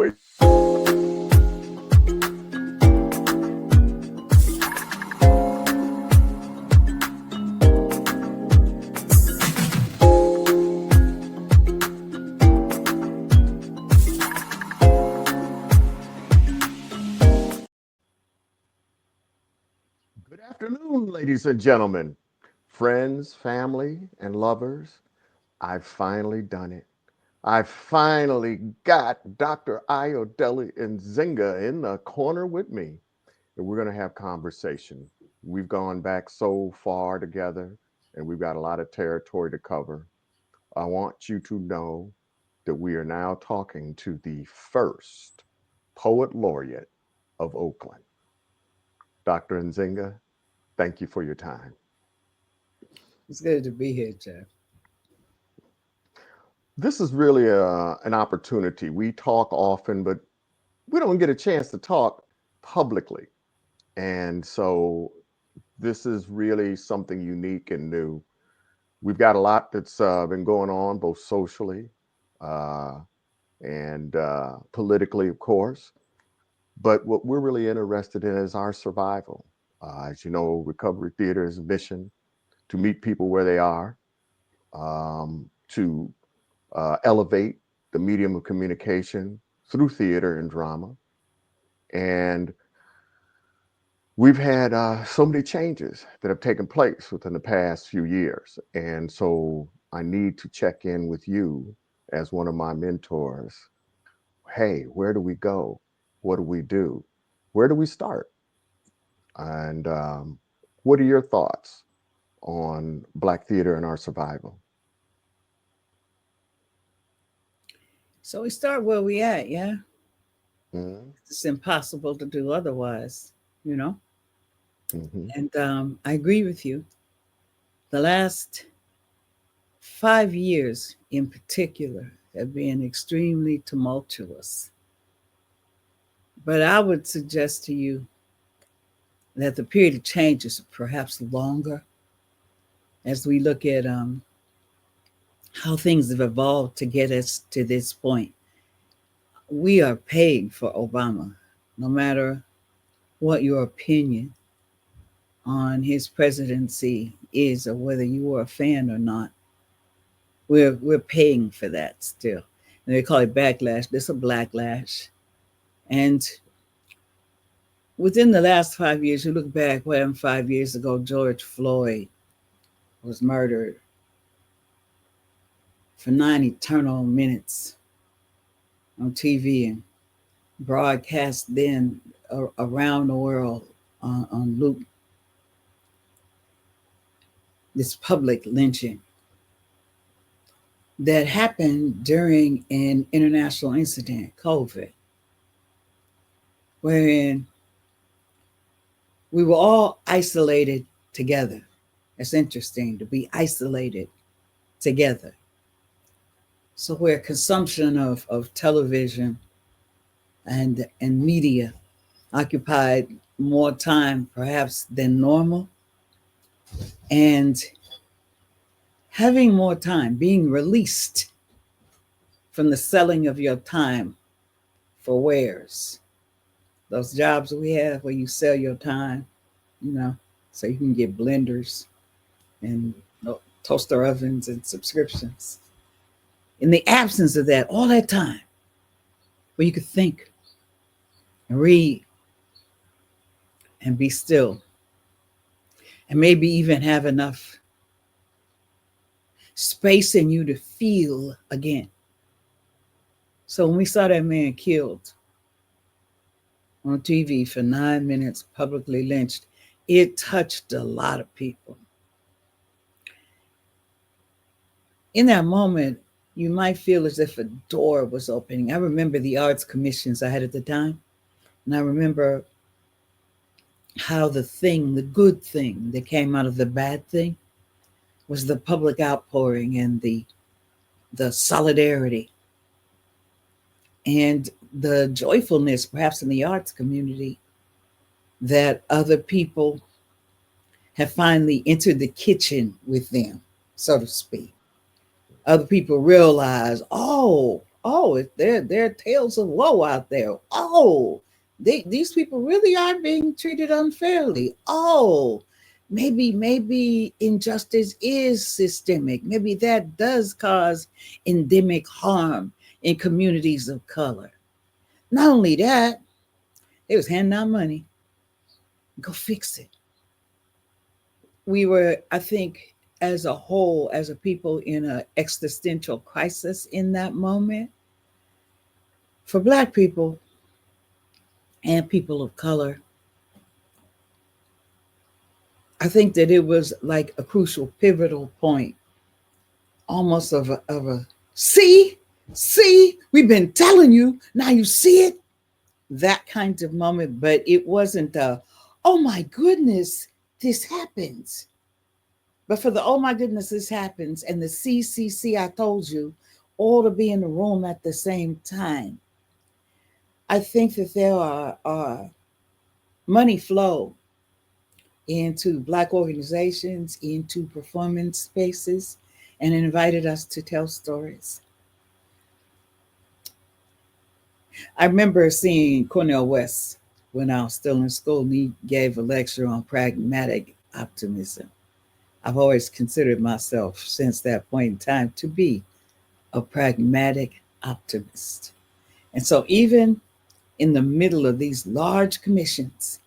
situation. Good afternoon, ladies and gentlemen, friends, family, and lovers. I've finally done it. I finally got Dr. Ayodele Nzinga in the corner with me, and we're going to have conversation. We've gone back so far together, and we've got a lot of territory to cover. I want you to know that we are now talking to the first poet laureate of Oakland. Dr. Nzinga, thank you for your time. It's good to be here, Jeff. This is really an opportunity. We talk often, but we don't get a chance to talk publicly. And so this is really something unique and new. We've got a lot that's been going on, both socially uh, and politically, of course. But what we're really interested in is our survival. As you know, Recovery Theater's mission to meet people where they are, to elevate the medium of communication through theater and drama. And we've had so many changes that have taken place within the past few years. And so I need to check in with you as one of my mentors. Hey, where do we go? What do we do? Where do we start? And what are your thoughts on Black theater and our survival? So we start where we at, yeah? Mm-hmm. It's impossible to do otherwise, you know? Mm-hmm. And I agree with you. The last 5 years in particular have been extremely tumultuous. But I would suggest to you that the period of change is perhaps longer as we look at how things have evolved to get us to this point. We are paying for Obama, no matter what your opinion on his presidency is, or whether you are a fan or not. We're paying for that still. And they call it backlash. This is a blacklash. And within the last 5 years, you look back, when 5 years ago, George Floyd was murdered for 9 eternal minutes on TV and broadcast then around the world on loop. This public lynching that happened during an international incident, COVID, wherein we were all isolated together. It's interesting to be isolated together. So where consumption of television and media occupied more time perhaps than normal, and having more time, being released from the selling of your time for wares. Those jobs we have where you sell your time, you know, so you can get blenders and toaster ovens and subscriptions. In the absence of that, all that time where you could think and read and be still and maybe even have enough space in you to feel again. So when we saw that man killed on TV for 9 minutes, publicly lynched, it touched a lot of people. In that moment, you might feel as if a door was opening. I remember the arts commissions I had at the time, and I remember how the good thing that came out of the bad thing was the public outpouring and the solidarity and the joyfulness, perhaps in the arts community, that other people have finally entered the kitchen with them, so to speak. Other people realize, oh, Oh, there are tales of woe out there. Oh, these people really are being treated unfairly. Oh, maybe injustice is systemic. Maybe that does cause endemic harm in communities of color. Not only that, they was handing out money. Go fix it. We were, I think, as a whole, as a people, in an existential crisis in that moment. For Black people and people of color, I think that it was like a crucial, pivotal point, almost of a see, see, we've been telling you, now you see it, that kind of moment. But it wasn't a, oh my goodness, this happens. But for the, oh my goodness, this happens, and the see, I told you, all to be in the room at the same time. I think that there are money flow into Black organizations, into performance spaces, and invited us to tell stories. I remember seeing Cornel West when I was still in school, and he gave a lecture on pragmatic optimism. I've always considered myself since that point in time to be a pragmatic optimist. And so, even in the middle of these large commissions,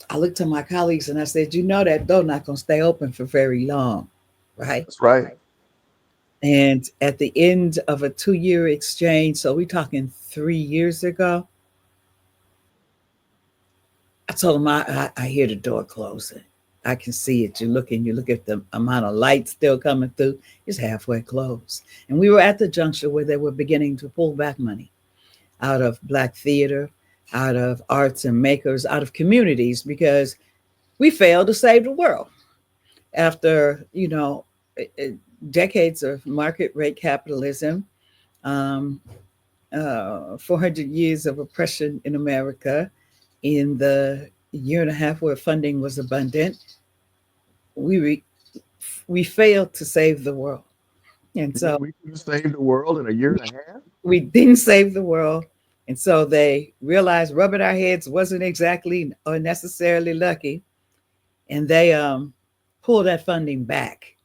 I looked to my colleagues and I said, you know, that door not going to stay open for very long, right? That's right. And at the end of a 2-year exchange, so we're talking 3 years ago, I told them, I hear the door closing. I can see it. You look at the amount of light still coming through, it's halfway closed. And we were at the juncture where they were beginning to pull back money out of Black theater, out of arts and makers, out of communities, because we failed to save the world after, decades of market rate capitalism, um, 400 years of oppression in America. In the year and a half where funding was abundant, we we failed to save the world, and You mean so we could have saved the world in a year we, and a half? we didn't save the world. And so they realized rubbing our heads wasn't exactly or necessarily lucky, and they pulled that funding back.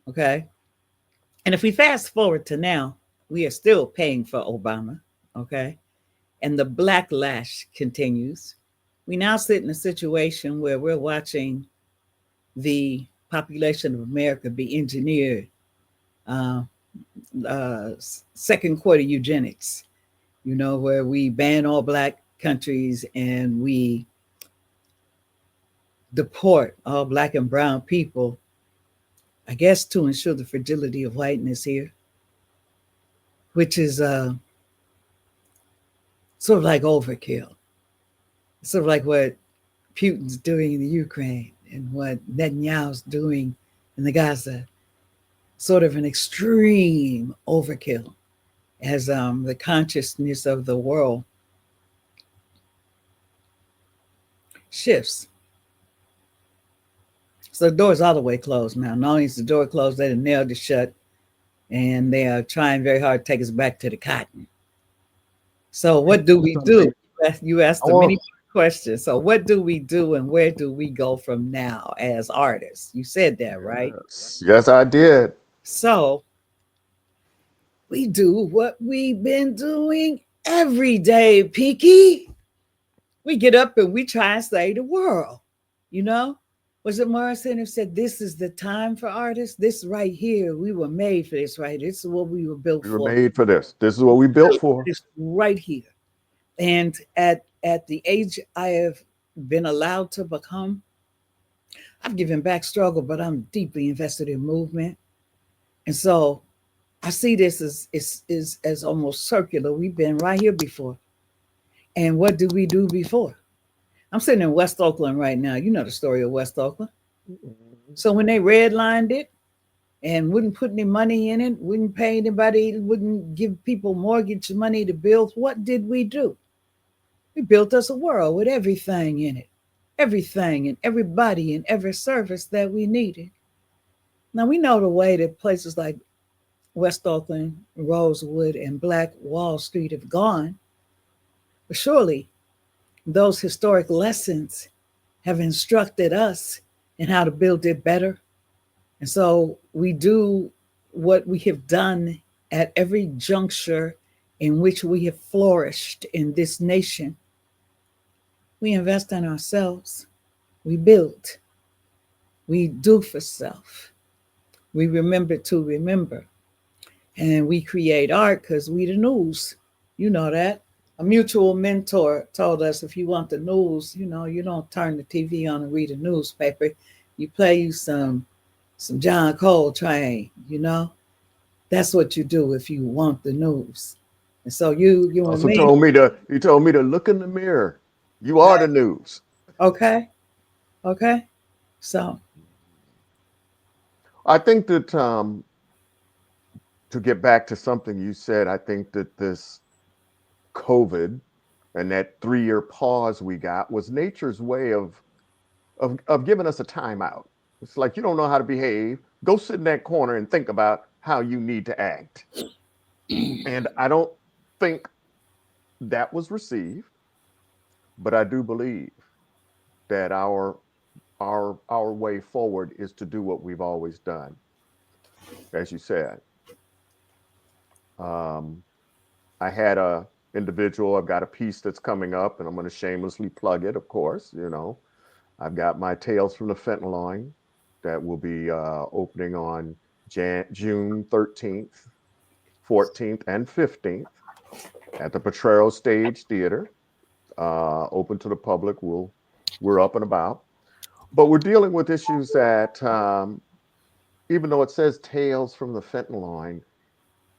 Okay, and if we fast forward to now, we are still paying for Obama. Okay, and the backlash continues. We now sit in a situation where we're watching the population of America be engineered, uh, uh, second quarter eugenics, where we ban all Black countries and we deport all Black and brown people, I guess to ensure the fragility of whiteness here, which is sort of like overkill. Sort of like what Putin's doing in the Ukraine and what Netanyahu's doing in the Gaza. Sort of an extreme overkill as the consciousness of the world shifts. So the door's all the way closed now. Not only is the door closed, they nailed it shut, and they are trying very hard to take us back to the cotton. So And what do we do? something You asked I the many want. questions. So what do we do, and where do we go from now as artists? You said that, right? Yes, yes, I did. So we do what we've been doing every day, Peaky. We get up and we try and save the world. You know? Was it Morrison who said, this is the time for artists? This right here, we were made for this, right? This is what we were built We were for. made for this. This is what we built for. This right here. And at the age I have been allowed to become, I've given back struggle, but I'm deeply invested in movement. And so I see this as almost circular. We've been right here before. And what did we do before? I'm sitting in West Oakland right now. You know the story of West Oakland. Mhm. So when they redlined it and wouldn't put any money in it, wouldn't pay anybody, wouldn't give people mortgage money to build, what did we do? We built us a world with everything in it, everything and everybody and every service that we needed. Now we know the way that places like West Oakland, Rosewood, and Black Wall Street have gone, but surely those historic lessons have instructed us in how to build it better. And so we do what we have done at every juncture in which we have flourished in this nation. We invest in ourselves, we build, we do for self, we remember to remember, and we create art because we the news. You know that. A mutual mentor told us if you want the news, you don't turn the TV on and read a newspaper. You play you some John Coltrane, That's what you do if you want the news. And so you and Also me, told me to look in the mirror. You are the news. okay, okay. So I think that to get back to something you said, I think that this COVID and that 3 year pause we got was nature's way of giving us a timeout. It's like you don't know how to behave. Go sit in that corner and think about how you need to act. And I don't think that was received, but I do believe that our way forward is to do what we've always done. As you said, um, I had a individual. I've got a piece that's coming up, and I'm going to shamelessly plug it. Of course, I've got my Tales from the Fentyloin that will be opening on June 13th, 14th, and 15th at the Potrero Stage Theater. Open to the public. We're up and about, but we're dealing with issues that, even though it says Tales from the Fentyloin,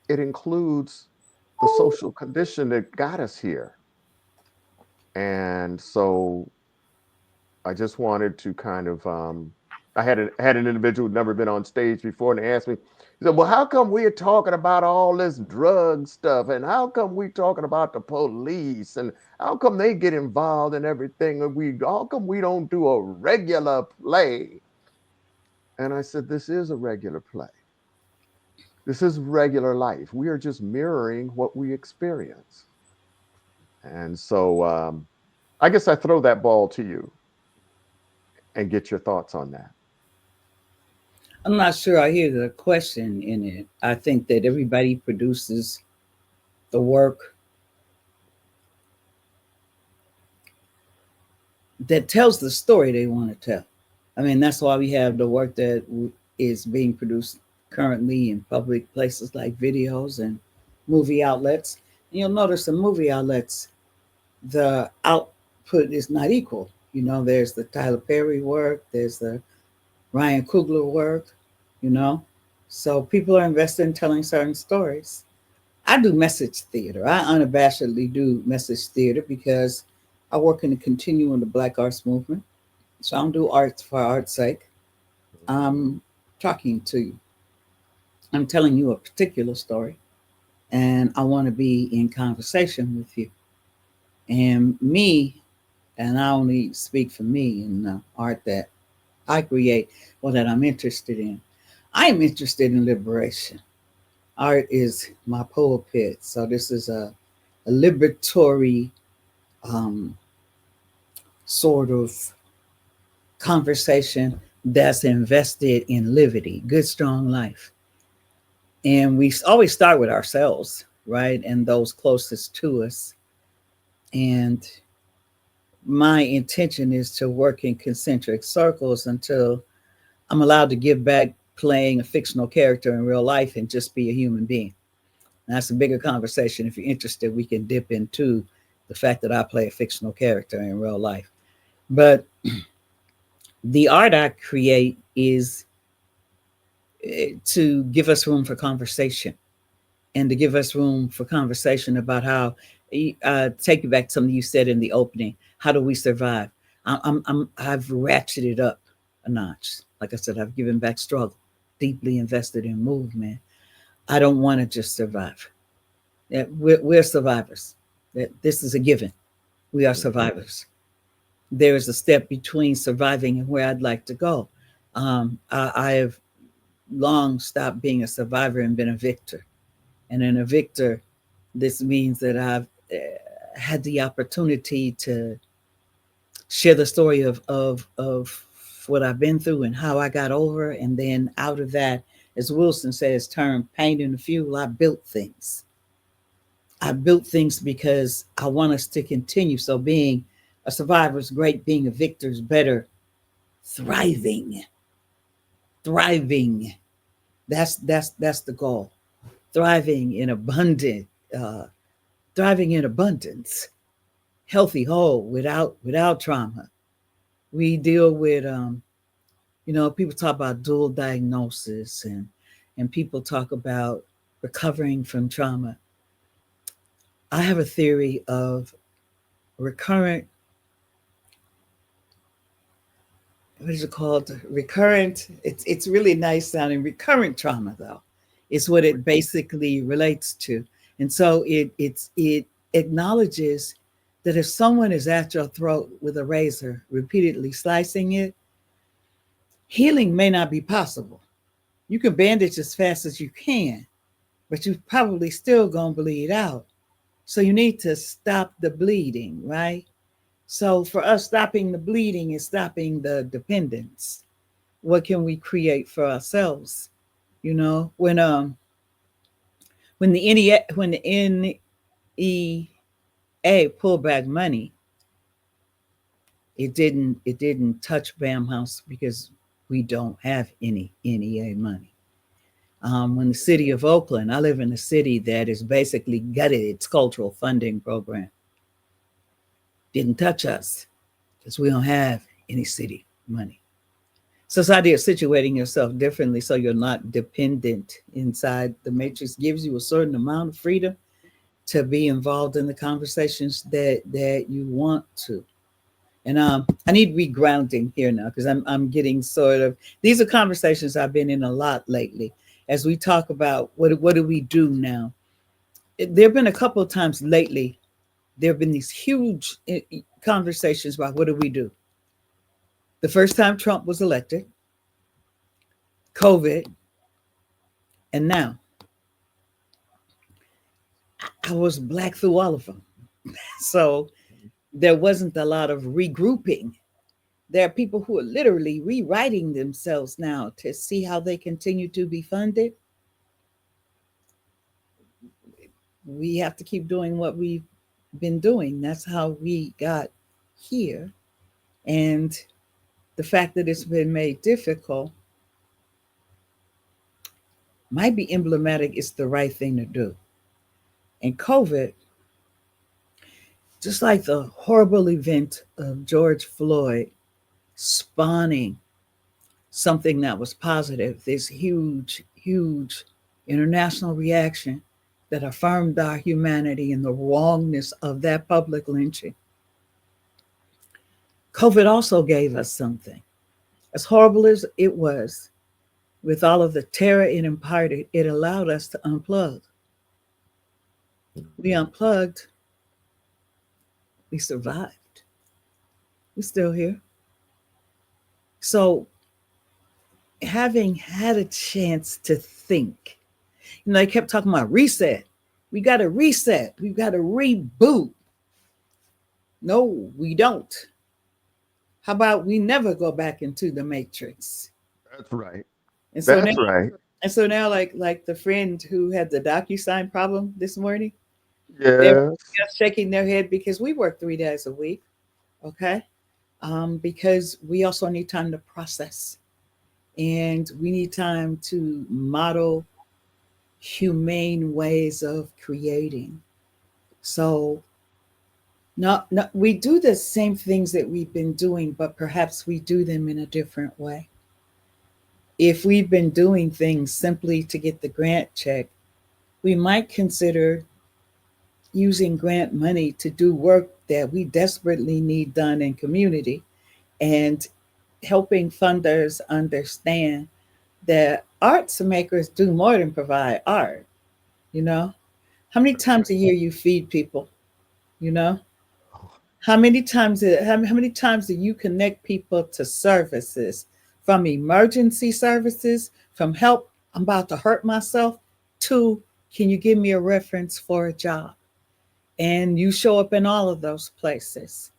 it includes the social condition that got us here. And so I just wanted to kind of, I had an individual who'd never been on stage before, and they asked me, he said, "Well, how come we're talking about all this drug stuff, and how come we talking about the police, and how come they get involved in everything, and how come we don't do a regular play?" And I said, "This is a regular play. This is regular life. We are just mirroring what we experience." And so I guess I throw that ball to you and get your thoughts on that. I'm not sure I hear the question in it. I think that everybody produces the work that tells the story they want to tell. I mean, that's why we have the work that is being produced currently in public places like videos and movie outlets. And you'll notice in movie outlets, the output is not equal. There's the Tyler Perry work, there's the Ryan Coogler work, you know. So people are invested in telling certain stories. I do message theater. I unabashedly do message theater because I work in the continuum of the Black arts movement. So I don't do arts for art's sake. I'm talking to you. I'm telling you a particular story, and I want to be in conversation with you. And me, and I only speak for me in the art that I create or that I'm interested in. I am interested in liberation. Art is my pulpit. So this is a liberatory um, sort of conversation that's invested in liberty, good, strong life. And we always start with ourselves, right? And those closest to us. And my intention is to work in concentric circles until I'm allowed to give back playing a fictional character in real life and just be a human being. And that's a bigger conversation. If you're interested, we can dip into the fact that I play a fictional character in real life. But the art I create is to give us room for conversation and to give us room for conversation about how, take you back to something you said in the opening. How do we survive? I've ratcheted up a notch. Like I said, I've given back struggle, deeply invested in movement. I don't want to just survive. We're survivors. This is a given. We are survivors. There is a step between surviving and where I'd like to go. I have long stopped being a survivor and been a victor. And in a victor, this means that I've had the opportunity to share the story of what I've been through and how I got over. And then out of that, as Wilson says, term pain and the fuel, I built things. I built things because I want us to continue. So being a survivor is great, being a victor is better. Thriving, thriving. That's the goal. Thriving in abundant, uh, thriving in abundance, healthy, whole, without trauma. We deal with people talk about dual diagnosis and people talk about recovering from trauma. I have a theory of recurrent, what is it called? Recurrent, it's really nice sounding. Recurrent trauma though, is what it basically relates to. And so it acknowledges that if someone is at your throat with a razor, repeatedly slicing it, healing may not be possible. You can bandage as fast as you can, but you probably still gonna bleed out. So you need to stop the bleeding, right? So for us, stopping the bleeding is stopping the dependence. What can we create for ourselves? You know, when the NEA pulled back money, it didn't touch BAM House because we don't have any NEA money. When the city of Oakland, I live in a city that is basically gutted its cultural funding program, didn't touch us because we don't have any city money. So it's the idea of situating yourself differently so you're not dependent inside the matrix gives you a certain amount of freedom to be involved in the conversations that you want to. And I need regrounding here now because I'm getting sort of these are conversations I've been in a lot lately as we talk about what do we do now. There have been a couple of times lately. There have been these huge conversations about what do we do. The first time Trump was elected, COVID, and now I was black through all of them. So there wasn't a lot of regrouping. There are people who are literally rewriting themselves now to see how they continue to be funded. We have to keep doing what we've been doing. That's how we got here. And the fact that it's been made difficult might be emblematic, it's the right thing to do. And COVID, just like the horrible event of George Floyd spawning something that was positive, this huge, huge international reaction that affirmed our humanity and the wrongness of that public lynching. COVID also gave us something. As horrible as it was, with all of the terror it imparted, it allowed us to unplug. We unplugged, we survived. We're still here. So, having had a chance to think, they kept talking about reset. We got to reset. We've got to reboot. No, we don't. How about we never go back into the matrix? That's right. And so now, That's right. like the friend who had the DocuSign problem this morning, they're Yes. just shaking their head because we work 3 days a week, okay? Because we also need time to process, and we need time to model humane ways of creating. So, not we do the same things that we've been doing, but perhaps we do them in a different way. If we've been doing things simply to get the grant check, we might consider using grant money to do work that we desperately need done in community and helping funders understand that arts makers do more than provide art. You know, how many times a year you feed people? You know, how many times do you connect people to services, from emergency services, from help, I'm about to hurt myself, to can you give me a reference for a job? And you show up in all of those places.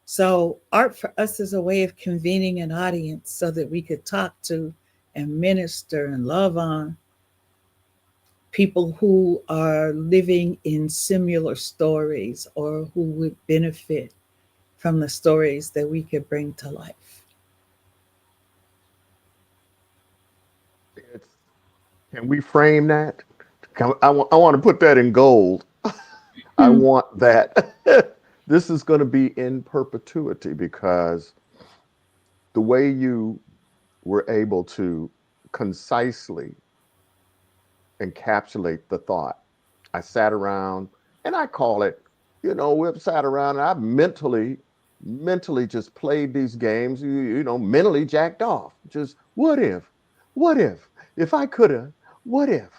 So, art for us is a way of convening an audience so that we could talk to and minister and love on people who are living in similar stories or who would benefit from the stories that we could bring to life. It's, can we frame that? I want to put that in gold. I Hmm. want that. This is going to be in perpetuity because the way you were able to concisely encapsulate the thought. I sat around and I call it, we've sat around and I've mentally just played these games, mentally jacked off. Just what if I could have, what if?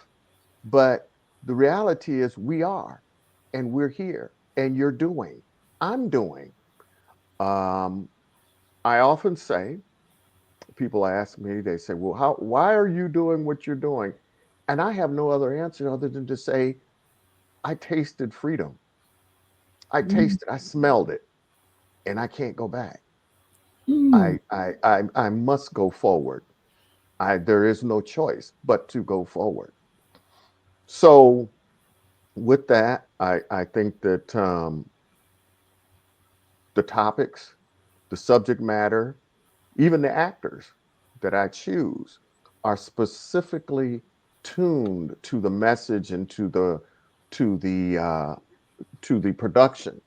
But the reality is we are, and we're here, and you're doing, I'm doing. Um, I often say, people ask me, they say, well, why are you doing what you're doing? And I have no other answer other than to say, I tasted freedom. I smelled it, and I can't go back. Mm. I must go forward. There is no choice but to go forward. So with that, I think that the topics, the subject matter, even the actors that I choose are specifically tuned to the message and to the uh, to the production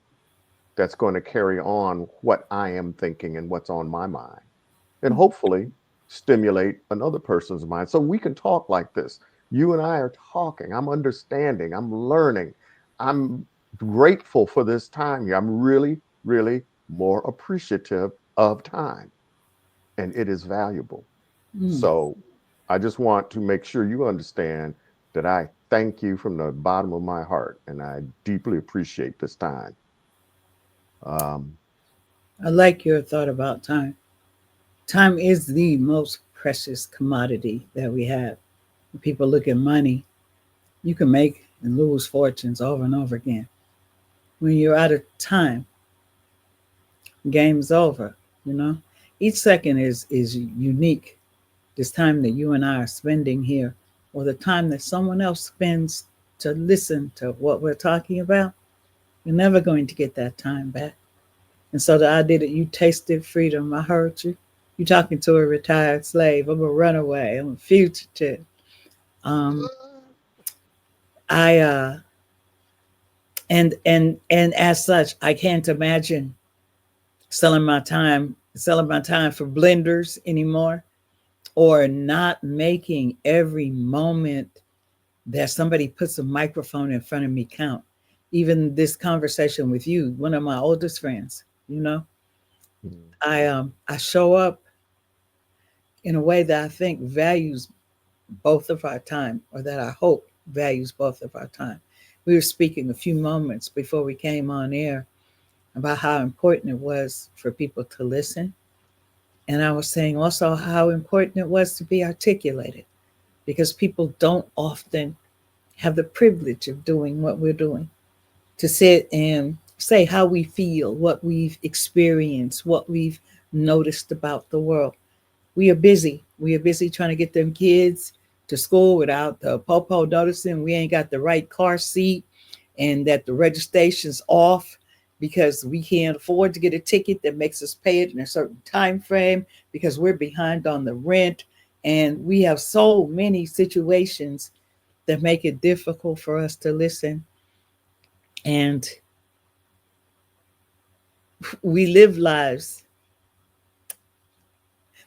that's going to carry on what I am thinking and what's on my mind, and hopefully stimulate another person's mind so we can talk like this. You and I are talking. I'm understanding. I'm learning. I'm grateful for this time here. I'm really, really more appreciative of time, and it is valuable. Mm. So I just want to make sure you understand that I thank you from the bottom of my heart, and I deeply appreciate this time. Um, I like your thought about time. Time is the most precious commodity that we have. When people look at money, you can make and lose fortunes over and over again. When you're out of time, game's over, you know? Each second is unique. This time that you and I are spending here, or the time that someone else spends to listen to what we're talking about, you're never going to get that time back. And so the idea that you tasted freedom, I heard you. You talking to a retired slave. I'm a runaway. I'm a fugitive. Um, I and as such, I can't imagine selling my time for blenders anymore, or not making every moment that somebody puts a microphone in front of me count. Even this conversation with you, one of my oldest friends, you know, I show up in a way that I think values both of our time, or that I hope values both of our time. We were speaking a few moments before we came on air about how important it was for people to listen. And I was saying also how important it was to be articulated, because people don't often have the privilege of doing what we're doing, to sit and say how we feel, what we've experienced, what we've noticed about the world. We are busy. We are busy trying to get them kids to school without the popo noticing we ain't got the right car seat, and that the registration's off because we can't afford to get a ticket that makes us pay it in a certain time frame because we're behind on the rent. And we have so many situations that make it difficult for us to listen. And we live lives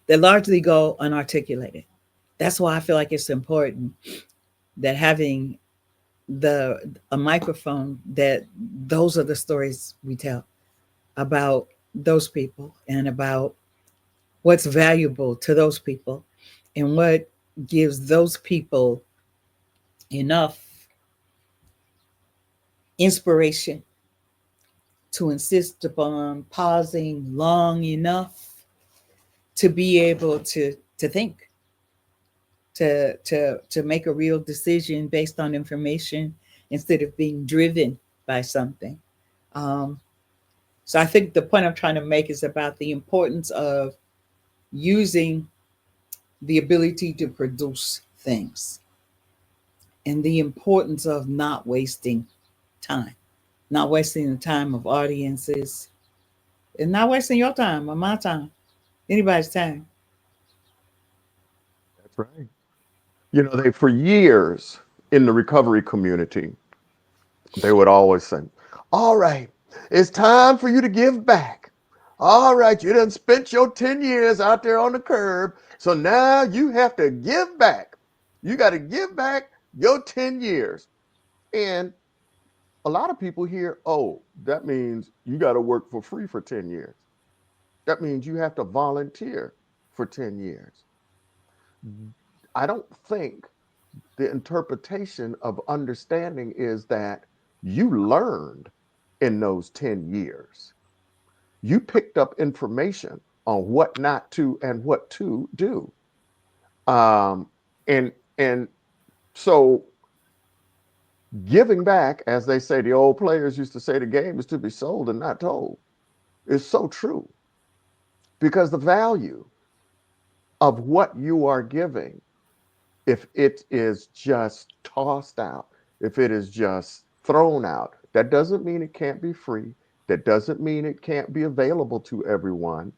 that largely go unarticulated. That's why I feel like it's important that having the a microphone, that those are the stories we tell about those people, and about what's valuable to those people, and what gives those people enough inspiration to insist upon pausing long enough to be able to think, to make a real decision based on information instead of being driven by something. Um, so I think the point I'm trying to make is about the importance of using the ability to produce things and the importance of not wasting time, not wasting the time of audiences, and not wasting your time or my time, anybody's time. That's right. You know, they for years in the recovery community, they would always say, all right, it's time for you to give back. All right, you done spent your 10 years out there on the curb, so now you have to give back. You got to give back your 10 years. And a lot of people hear, oh, that means you got to work for free for 10 years. That means you have to volunteer for 10 years. I don't think the interpretation of understanding is that you learned in those 10 years. You picked up information on what not to and what to do. Um, and so giving back, as they say, the old players used to say, the game is to be sold and not told, is so true because the value of what you are giving, if it is just tossed out, if it is just thrown out, that doesn't mean it can't be free. That doesn't mean it can't be available to everyone,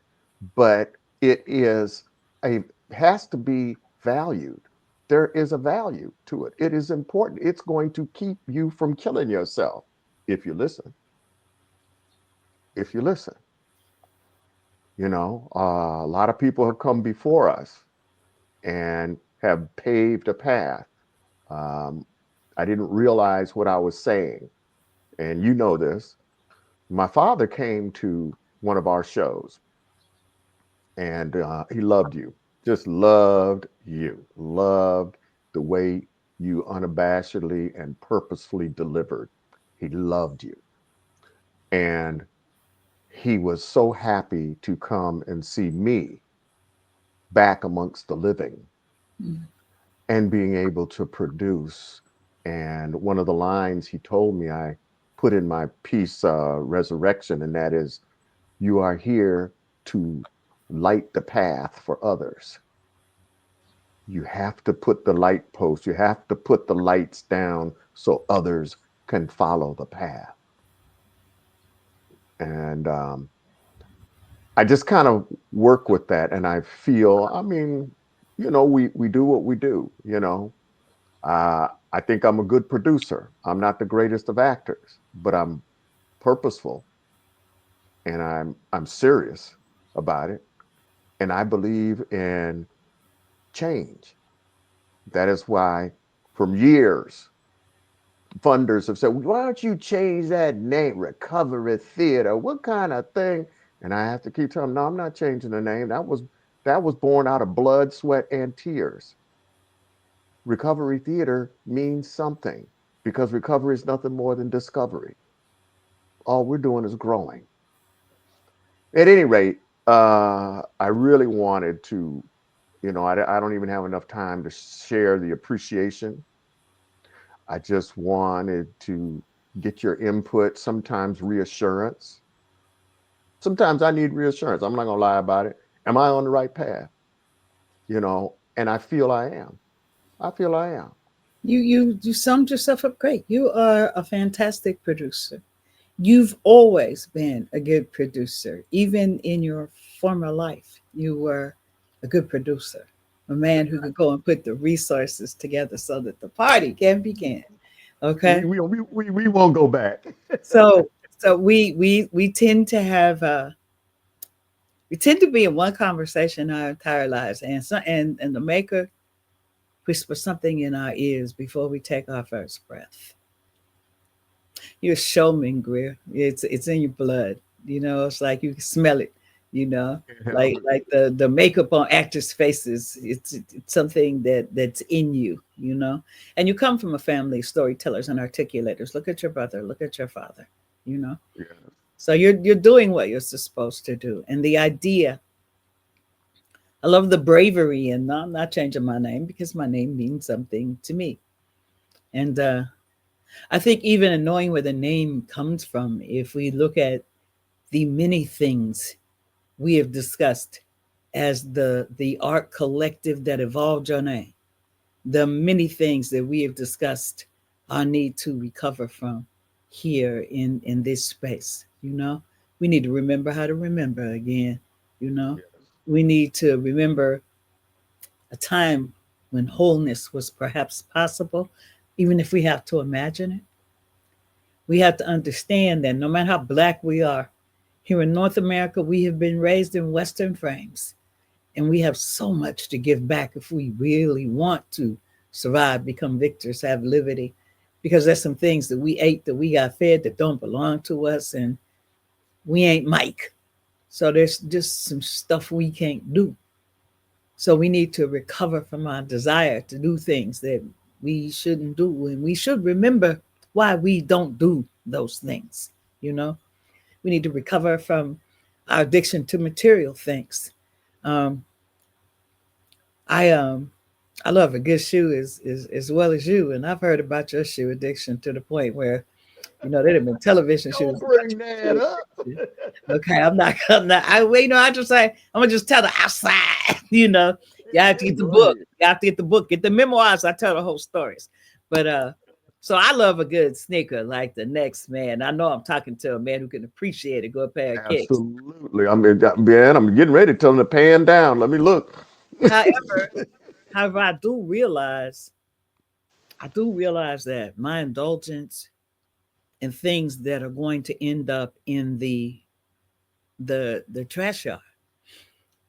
but it is a has to be valued. There is a value to it. It is important. It's going to keep you from killing yourself if you listen. If you listen, a lot of people have come before us and have paved a path. Um, I didn't realize what I was saying. And you know this. My father came to one of our shows and he loved you, just loved you, loved the way you unabashedly and purposefully delivered. He loved you. And he was so happy to come and see me back amongst the living Mm. and being able to produce. And one of the lines he told me I put in my piece, Resurrection, and that is, you are here to light the path for others. You have to put the light post, you have to put the lights down so others can follow the path. And I just kind of work with that. And I feel, I mean, we do what we do, I think I'm a good producer. I'm not the greatest of actors, but I'm purposeful and I'm serious about it. And I believe in change. That is why, from years, funders have said, "Why don't you change that name, Recovery Theater? What kind of thing?" And I have to keep telling them, "No, I'm not changing the name. That was born out of blood, sweat, and tears. Recovery Theater means something because recovery is nothing more than discovery. All we're doing is growing." At any rate, I really wanted to, I don't even have enough time to share the appreciation. I just wanted to get your input, sometimes reassurance. Sometimes I need reassurance. I'm not going to lie about it. Am I on the right path? And I feel I am. I feel I am. You summed yourself up great. You are a fantastic producer. You've always been a good producer, even in your former life. You were a good producer, a man who could go and put the resources together so that the party can begin. We, Okay, we, we, we, we won't go back. so we tend to have we tend to be in one conversation our entire lives, and and the maker whisper something in our ears before we take our first breath. You're a showman, Greer. It's in your blood. It's like you can smell it. You know, Can't help like it. like the makeup on actors' faces. It's something that's in you. And you come from a family of storytellers and articulators. Look at your brother. Look at your father. You know, Yeah. so you're doing what you're supposed to do. And the idea I love the bravery, and I'm not changing my name because my name means something to me. And I think even in knowing where the name comes from, if we look at the many things we have discussed as the art collective that evolved your name, the many things that we have discussed our need to recover from here in this space, we need to remember how to remember again, you know Yes. we need to remember a time when wholeness was perhaps possible, even if we have to imagine it. We have to understand that no matter how black we are, here in North America, we have been raised in Western frames, and we have so much to give back if we really want to survive, become victors, have liberty. Because there's some things that we ate, that we got fed, that don't belong to us, and we ain't Mike. So there's just some stuff we can't do. So we need to recover from our desire to do things that we shouldn't do. And we should remember why we don't do those things. You know, we need to recover from our addiction to material things. Um, I I love a good shoe as well as you, and I've heard about your shoe addiction to the point where there have been television shoes Don't about bring that your up. shoe addiction. Okay, I'm not gonna. I wait. No, I just say I'm gonna just tell the outside. You have to get the Go book. ahead. You have to get the book. Get the memoirs. I tell the whole stories. But so I love a good sneaker like the next man. I know I'm talking to a man who can appreciate a good pair of kicks. Absolutely. I mean, man, I'm getting ready to tell them to pan down. Let me look. However, however, I do realize that my indulgence in things that are going to end up in the trash yard,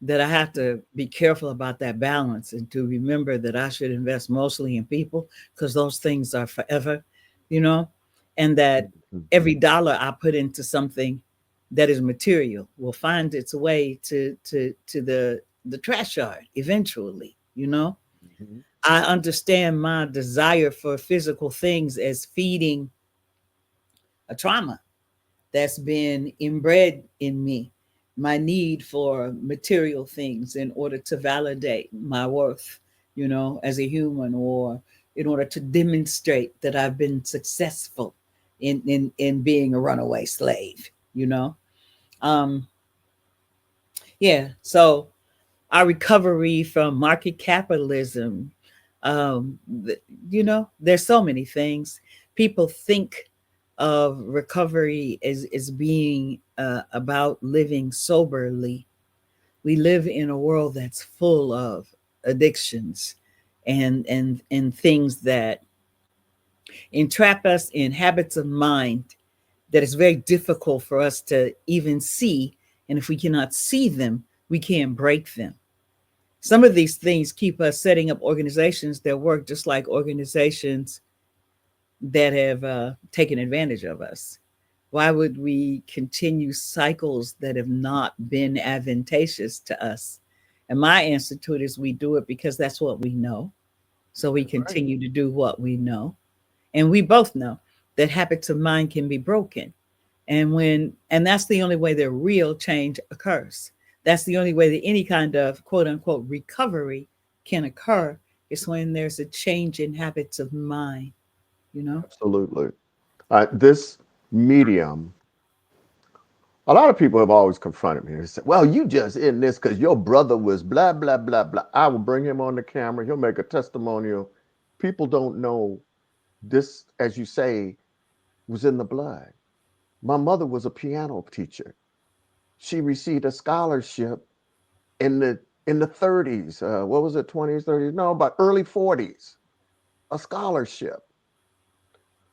that I have to be careful about that balance, and to remember that I should invest mostly in people because those things are forever, you know, and that every dollar I put into something that is material will find its way to the trash yard eventually, Mhm. I understand my desire for physical things as feeding a trauma that's been inbred in me, my need for material things in order to validate my worth, as a human, or in order to demonstrate that I've been successful in being a runaway slave, you know? Um, yeah. So our recovery from market capitalism, um, there's so many things. People think of recovery as being about living soberly. We live in a world that's full of addictions and things that entrap us in habits of mind that is very difficult for us to even see. And if we cannot see them, we can't break them. Some of these things keep us setting up organizations that work just like organizations that have taken advantage of us. Why would we continue cycles that have not been advantageous to us? And my answer to it is we do it because that's what we know. So we That's right. continue to do what we know. And we both know that habits of mind can be broken. And that's the only way that real change occurs. That's the only way that any kind of quote unquote recovery can occur, is when there's a change in habits of mind, you know? Absolutely. This medium, a lot of people have always confronted me and said, well, you just in this because your brother was blah, blah, blah, blah. I will bring him on the camera. He'll make a testimonial. People don't know this, as you say, was in the blood. My mother was a piano teacher. She received a scholarship in the 30s. What was it, 20s, 30s? No, about early 40s, a scholarship.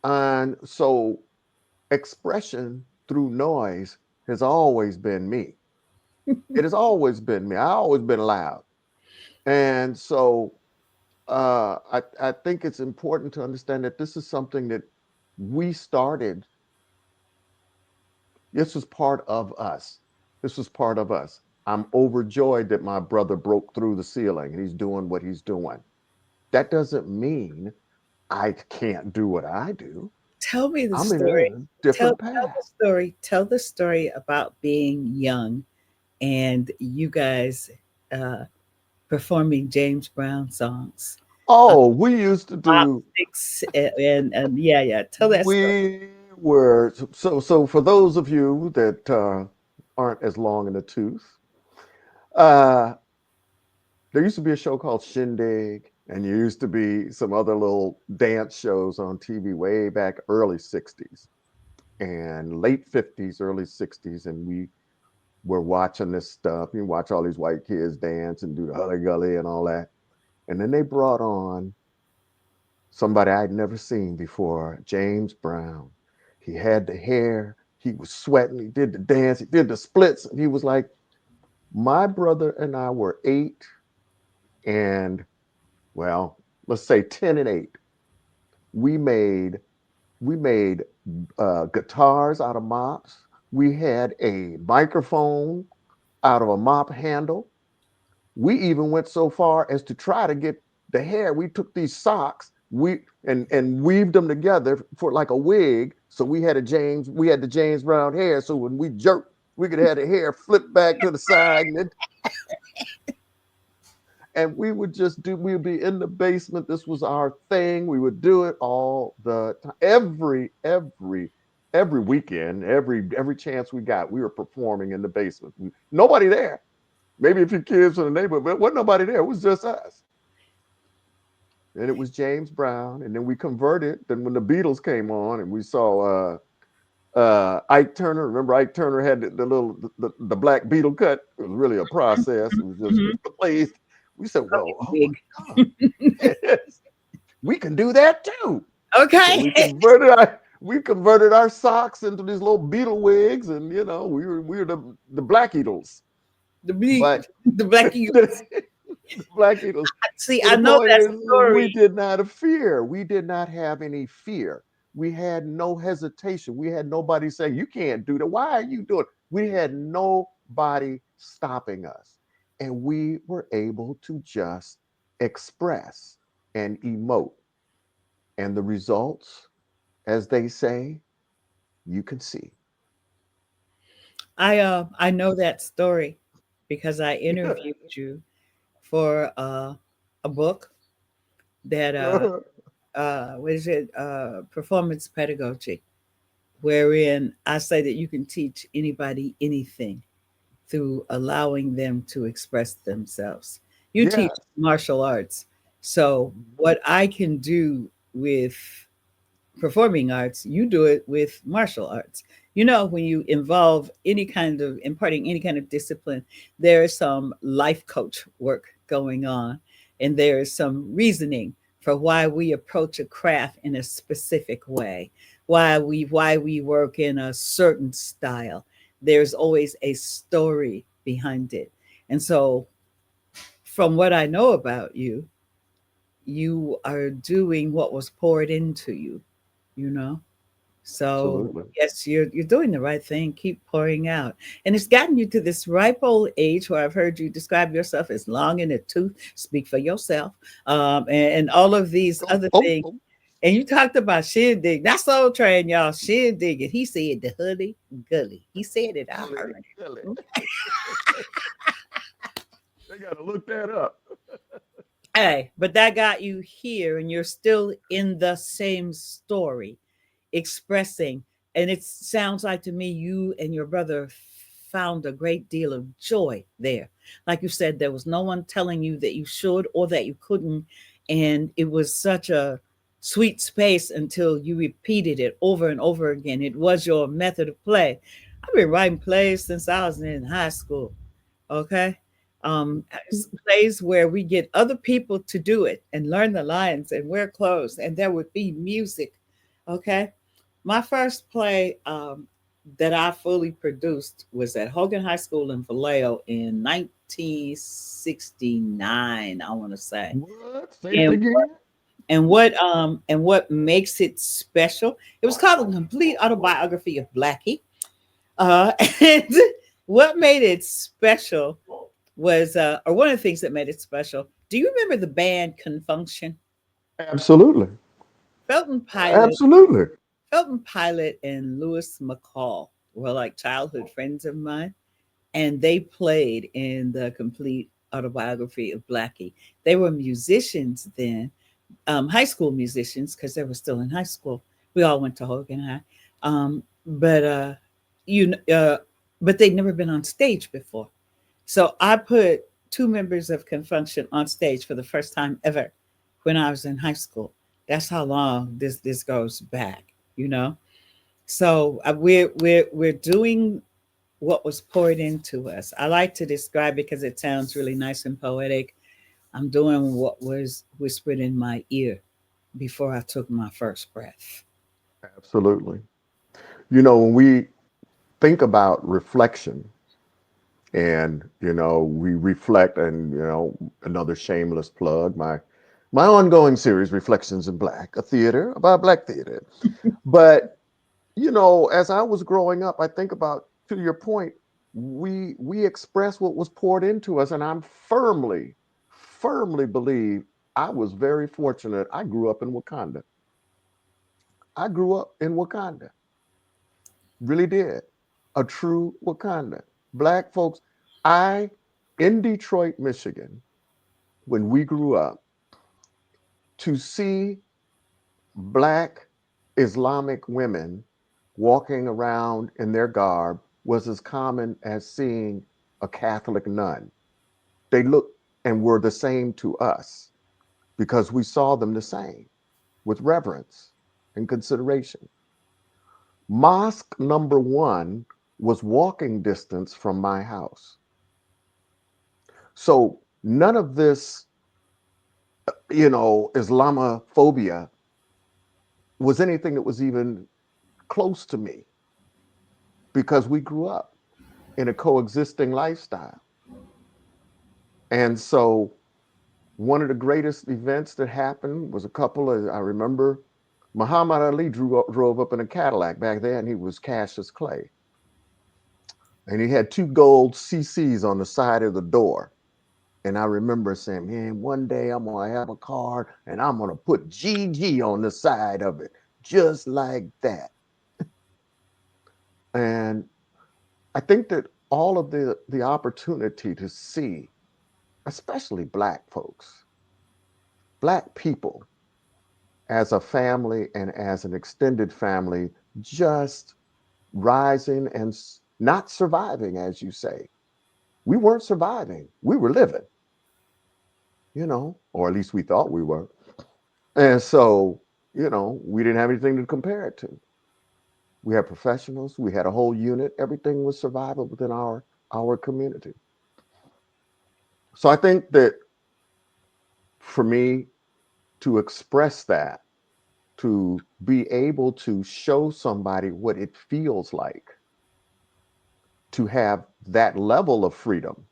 And so expression through noise has always been me. It has always been me. I always been loud. And so I think it's important to understand that this is something that we started. This was part of us. This was part of us. I'm overjoyed that my brother broke through the ceiling and he's doing what he's doing. That doesn't mean I can't do what I do. Tell me the I'm in story. a Tell different tell path. the story. Tell the story about being young and you guys performing James Brown songs. Uh, Oh, we used to do. Optics and yeah, yeah. Tell that story. We were so. For those of you that aren't as long in the tooth, uh, there used to be a show called Shindig, and there used to be some other little dance shows on TV way back early '60s and late '50s, early '60s, and we were watching this stuff. You watch all these white kids dance and do the Hully Gully and all that, and then they brought on somebody I'd never seen before, James Brown. He had the hair, he was sweating, he did the dance, he did the splits, and he was like, my brother and I were 8 and, well, let's say 10 and 8. We made we made guitars out of mops. We had a microphone out of a mop handle. We even went so far as to try to get the hair. We took these socks, and weaved them together for like a wig. So we had the James Brown hair. So when we jerked, we could have the hair flip back to the side, and we would just do. We'd be in the basement. This was our thing. We would do it all the time, every weekend, every chance we got. We were performing in the basement. Nobody there. Maybe a few kids from the neighborhood, but wasn't nobody there. It was just us. And it was James Brown. And then we converted. Then when the Beatles came on and we saw Ike Turner, remember Ike Turner had the little the black Beatle cut. It was really a process. It was just Mhm. placed. We said, well, oh Big. my God, yes, we can do that too. So Okay. we converted our socks into these little Beatle wigs, and we were the Black Eagles. The big, But the black the Black Eagles. See, But I the know point that is, we story. did not have fear. We did not have any fear. We had no hesitation. We had nobody saying, you can't do that. Why are you doing it? We had nobody stopping us. And we were able to just express and emote. And the results, as they say, you can see. I know that story because I interviewed you for a book that what is it, performance pedagogy, wherein I say that you can teach anybody anything through allowing them to express themselves. You teach Yes. martial arts. So, what I can do with performing arts, you do it with martial arts. You know, when you involve any kind of imparting any kind of discipline, there is some life coach work going on, and there is some reasoning for why we approach a craft in a specific way, why we work in a certain style. There's always a story behind it. And so, from what I know about you, you are doing what was poured into you, you know? So Absolutely. yes, you're doing the right thing. Keep pouring out, and it's gotten you to this ripe old age where I've heard you describe yourself as long in the tooth. Speak for yourself, and all of these Oh, other oh, things. oh. And you talked about shindig. That's Soul Train, y'all. Shindig, and he said the hoodie gully. He said it. I Silly, heard silly. it. They got to look that up. Hey, but that got you here, and you're still in the same story, expressing. And it sounds like to me you and your brother found a great deal of joy there. Like you said, there was no one telling you that you should or that you couldn't. And it was such a sweet space until you repeated it over and over again. It was your method of play. I've been writing plays since I was in high school. Okay. Plays where we get other people to do it and learn the lines and wear clothes, and there would be music. Okay. My first play that I fully produced was at Hogan High School in Vallejo in 1969, I want to say. What? Say it And again. what makes it special? It was called a complete autobiography of Blackie. And what made it special was, or one of the things that made it special. Do you remember the band Confunction? Absolutely. Felton Pilot, Absolutely. Felton Pilot, and Lewis McCall were like childhood friends of mine, and they played in the complete autobiography of Blackie. They were musicians then, high school musicians, because they were still in high school. We all went to Hogan High, but you but they'd never been on stage before. So I put two members of Confunction on stage for the first time ever when I was in high school. That's how long this goes back, you know. So we're doing what was poured into us. I like to describe, because it sounds really nice and poetic. I'm doing what was whispered in my ear before I took my first breath. Absolutely. You know, when we think about reflection and, we reflect and, another shameless plug, my ongoing series, Reflections in Black, a theater about Black theater. But, as I was growing up, I think about, to your point, we express what was poured into us. And I'm firmly believe I was very fortunate. I grew up in Wakanda. I grew up in Wakanda. Really did. A true Wakanda. Black folks, I, in Detroit, Michigan, when we grew up, to see Black Islamic women walking around in their garb was as common as seeing a Catholic nun. They looked and were the same to us because we saw them the same with reverence and consideration. Mosque number one was walking distance from my house. So none of this, Islamophobia was anything that was even close to me because we grew up in a coexisting lifestyle. And so one of the greatest events that happened was I remember Muhammad Ali drove up in a Cadillac. Back then, he was Cassius Clay. And he had two gold CCs on the side of the door. And I remember saying, man, one day I'm going to have a car and I'm going to put GG on the side of it, just like that. And I think that all of the opportunity to see, especially Black folks, Black people as a family and as an extended family, just rising and not surviving, as you say. We weren't surviving, we were living, or at least we thought we were. And so, we didn't have anything to compare it to. We had professionals, we had a whole unit, everything was survival within our community. So I think that for me to express that, to be able to show somebody what it feels like to have that level of freedom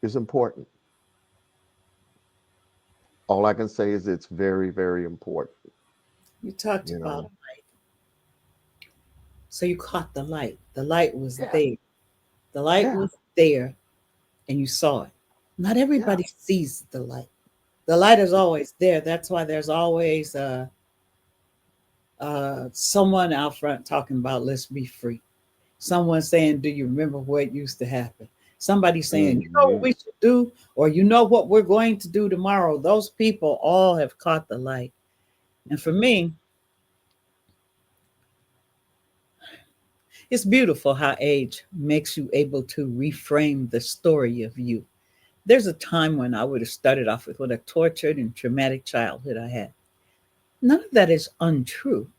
is important. All I can say is it's very, very important, You talked you about, know. so you caught the light. The light was Yeah, there. The light yeah, was there, and you saw it. Not yeah. everybody sees the light. The light is always there. That's why there's always someone out front talking about let's be free. Someone saying, do you remember what used to happen? Somebody saying, you know what Hmm. we should do, or you know what we're going to do tomorrow. Those people all have caught the light. And for me, it's beautiful how age makes you able to reframe the story of you. There's a time when I would have started off with what a tortured and traumatic childhood I had. None of that is untrue.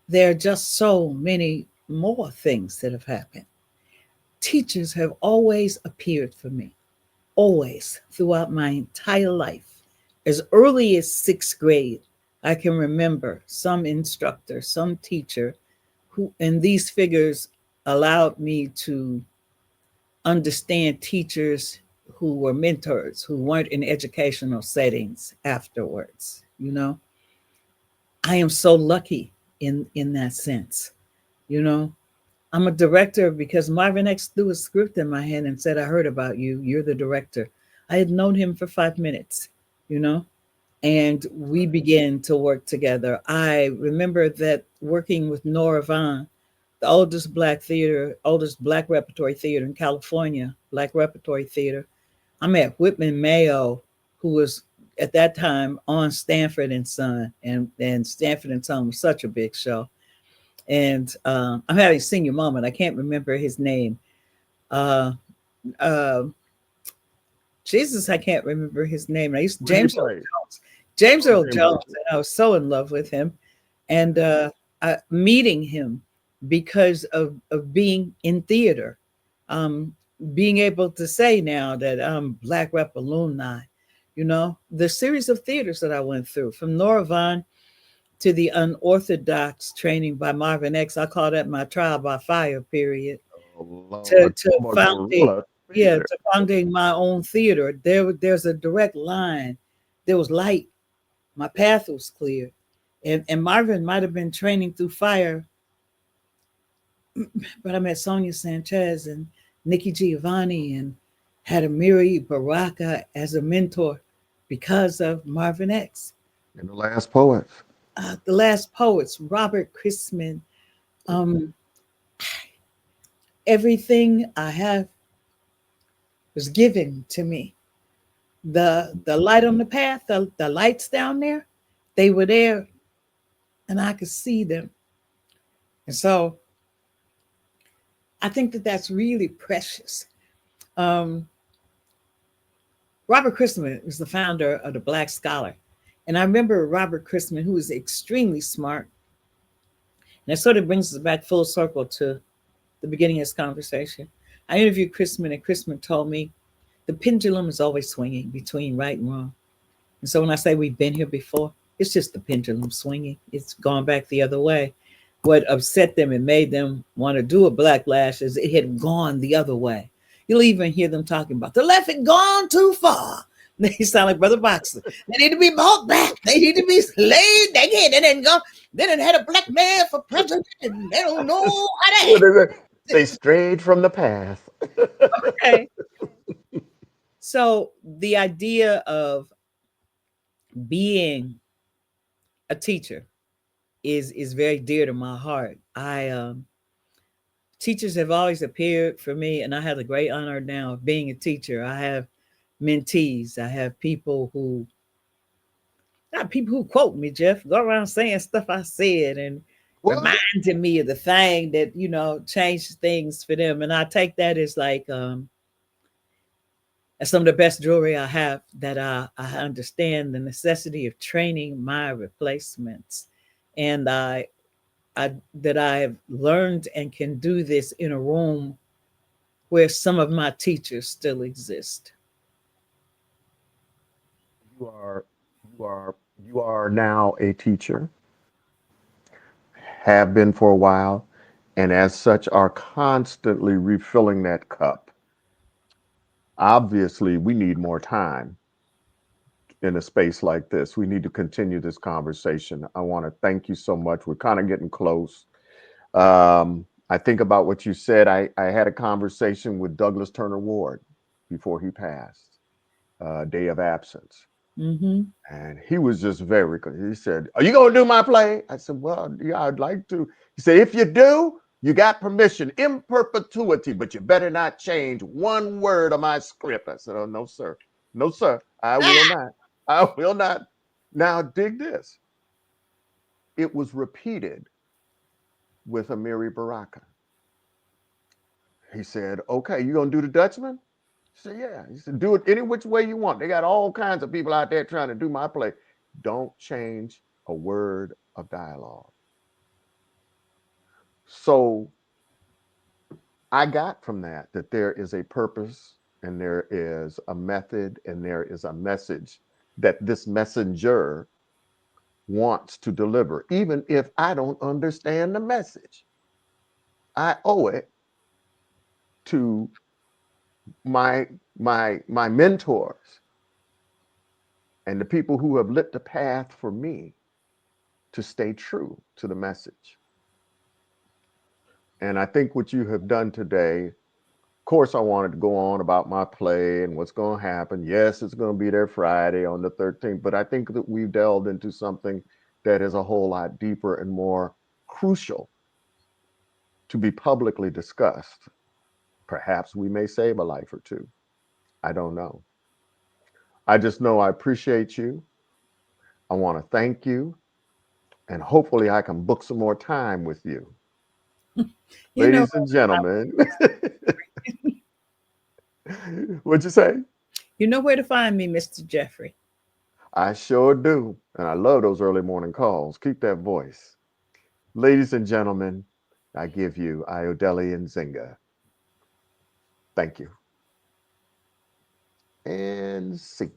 There are just so many more things that have happened. Teachers have always appeared for me, always throughout my entire life. As early as sixth grade, I can remember some instructor, some teacher who, and these figures allowed me to understand teachers who were mentors, who weren't in educational settings afterwards. I am so lucky in that sense. You know, I'm a director because Marvin X threw a script in my hand and said, I heard about you. You're the director. I had known him for 5 minutes, you know, and we began to work together. I remember that working with Nora Vaughn, the oldest black repertory theater in California, black repertory theater. I met Whitman Mayo, who was at that time on Stanford and Son, and Stanford and Son was such a big show. And I'm having a senior moment. I can't remember his name. Uh, uh, Jesus, I can't remember his name. I used What did he James Earl play? Jones. James Oh, Earl James Jones, Earl. and I was so in love with him. And meeting him because of being in theater, um, being able to say now that I'm Black Rep alumni, the series of theaters that I went through from Nora Vaughn to the unorthodox training by Marvin X. I call that my trial by fire period. Oh, To Lord. to I'm a founding, gorilla yeah, theater. to founding my own theater. There's a direct line. There was light. My path was clear. And Marvin might have been training through fire, but I met Sonia Sanchez and Nikki Giovanni and had Amiri Baraka as a mentor because of Marvin X. And the last poets. The Last Poets, Robert Christman. Um, Everything I have was given to me. The light on the path, the lights down there, they were there and I could see them. And so I think that that's really precious. Um, Robert Christman is the founder of the Black Scholar. And I remember Robert Christman, who was extremely smart. And it sort of brings us back full circle to the beginning of this conversation. I interviewed Christman, and Christman told me the pendulum is always swinging between right and wrong. And so when I say we've been here before, it's just the pendulum swinging. It's gone back the other way. What upset them and made them want to do a Black Lash is it had gone the other way. You'll even hear them talking about the left had gone too far. They sound like Brother Boxer. They need to be brought back. They need to be slayed again. They didn't go. They didn't had a black man for president, and they don't know how to What act. is it? They strayed from the path. Okay. So the idea of being a teacher is very dear to my heart. I Teachers have always appeared for me, and I have the great honor now of being a teacher. I have mentees. I have people who not people who quote me, Jeff, go around saying stuff I said and What? reminding me of the thing that changed things for them, and I take that as like as some of the best jewelry I have. That I understand the necessity of training my replacements, and I that I have learned and can do this in a room where some of my teachers still exist. You are, you are now a teacher, have been for a while, and as such are constantly refilling that cup. Obviously, we need more time in a space like this. We need to continue this conversation. I want to thank you so much. We're kind of getting close. I think about what you said. I had a conversation with Douglas Turner Ward before he passed, day of absence. Mm-hmm. And he was just very good. He said, "Are you going to do my play?" I said, "Well, yeah, I'd like to." He said, "If you do, you got permission in perpetuity, but you better not change one word of my script." I said, "Oh, no, sir. No, sir. I will not. I will not." Now, dig this. It was repeated with Amiri Baraka. He said, "Okay, you going to do the Dutchman?" He said, "Yeah." He said, "Do it any which way you want. They got all kinds of people out there trying to do my play. Don't change a word of dialogue." So I got from that there is a purpose and there is a method and there is a message that this messenger wants to deliver. Even if I don't understand the message, I owe it to my mentors and the people who have lit the path for me to stay true to the message. And I think what you have done today, of course, I wanted to go on about my play and what's going to happen. Yes, it's going to be there Friday on the 13th, but I think that we've delved into something that is a whole lot deeper and more crucial to be publicly discussed. Perhaps we may save a life or two. I don't know. I just know I appreciate you. I want to thank you, and hopefully I can book some more time with you. You know, Ladies and gentlemen, what'd you say? you know where to find me, Mr. Geoffrey. I sure do. And I love those early morning calls. Keep that voice. Ladies and gentlemen, I give you Ayodele Nzinga. Thank you. And see.